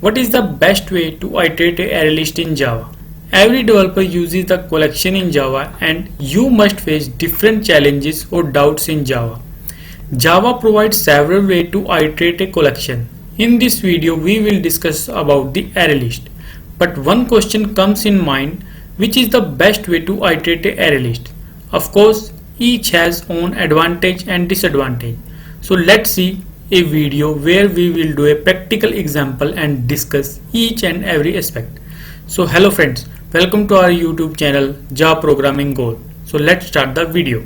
What is the best way to iterate an array list in Java? Every developer uses the collection in Java and you must face different challenges or doubts in Java. Java provides several ways to iterate a collection. In this video we will discuss about the array list. But one question comes in mind, which is the best way to iterate an array list? Of course, each has own advantage and disadvantage. So let's see a video where we will do a practical example and discuss each and every aspect. So hello friends, welcome to our YouTube channel Java Programming Goal. So let's start the video.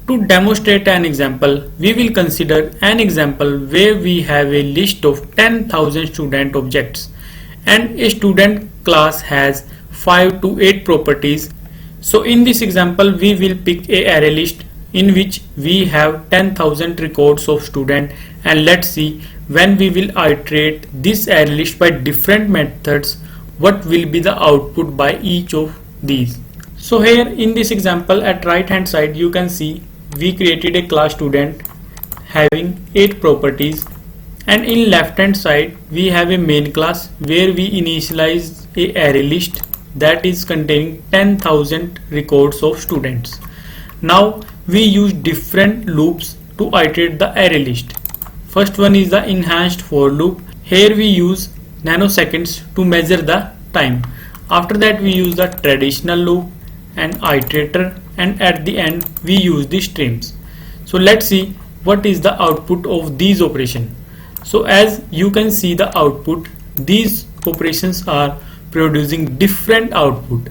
To demonstrate an example, we will consider an example where we have a list of 10,000 student objects and a student class has 5 to 8 properties. So in this example we will pick a array list in which we have 10,000 records of student, and let's see when we will iterate this array list by different methods what will be the output by each of these. So here in this example at right hand side you can see we created a class student having 8 properties, and in left hand side we have a main class where we initialize a array list that is containing 10,000 records of students. Now we use different loops to iterate the array list. First one is the enhanced for loop. Here we use nanoseconds to measure the time. After that we use the traditional loop and iterator, and at the end we use the streams. So let's see what is the output of these operations. So as you can see the output, these operations are producing different output.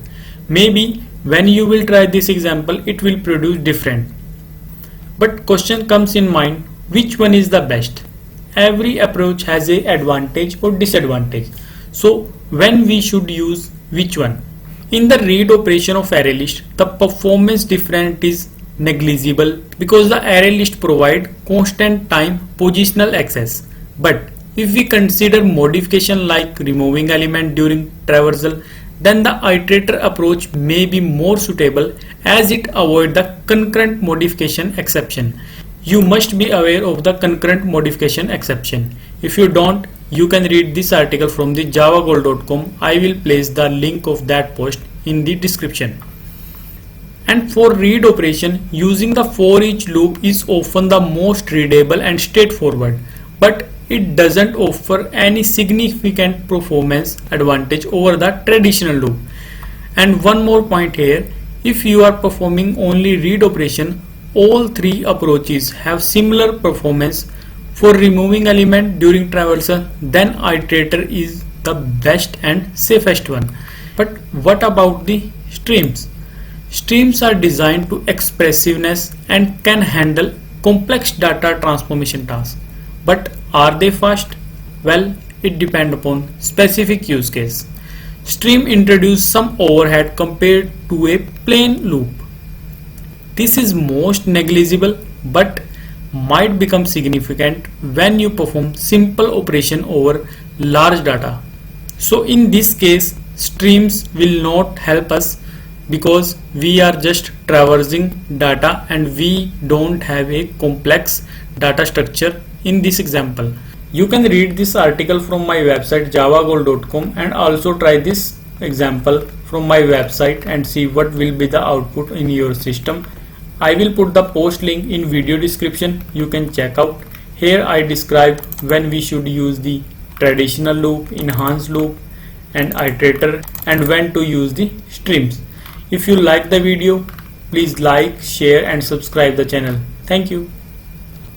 Maybe when you will try this example it will produce different. But question comes in mind, which one is the best? Every approach has a advantage or disadvantage. So when we should use which one? In the read operation of array list, the performance difference is negligible because the array list provide constant time positional access. But if we consider modification like removing element during traversal, then the iterator approach may be more suitable as it avoids the concurrent modification exception. You must be aware of the concurrent modification exception. If you don't, you can read this article from the javagoal.com. I will place the link of that post in the description. And for read operation, using the for each loop is often the most readable and straightforward, but it doesn't offer any significant performance advantage over the traditional loop. And one more point here, if you are performing only read operation, all three approaches have similar performance. For removing element during traversal, then iterator is the best and safest one. But what about the streams? Streams are designed to expressiveness and can handle complex data transformation tasks. But are they fast? Well, it depends upon specific use case. Stream introduce some overhead compared to a plain loop. This is most negligible but might become significant when you perform simple operation over large data. So in this case, streams will not help us because we are just traversing data and we don't have a complex data structure in this example. You can read this article from my website javagoal.com and also try this example from my website and see what will be the output in your system. I will put the post link in video description. You can check out. Here I describe when we should use the traditional loop, enhanced loop and iterator, and when to use the streams. If you like the video, please like, share and subscribe the channel. Thank you.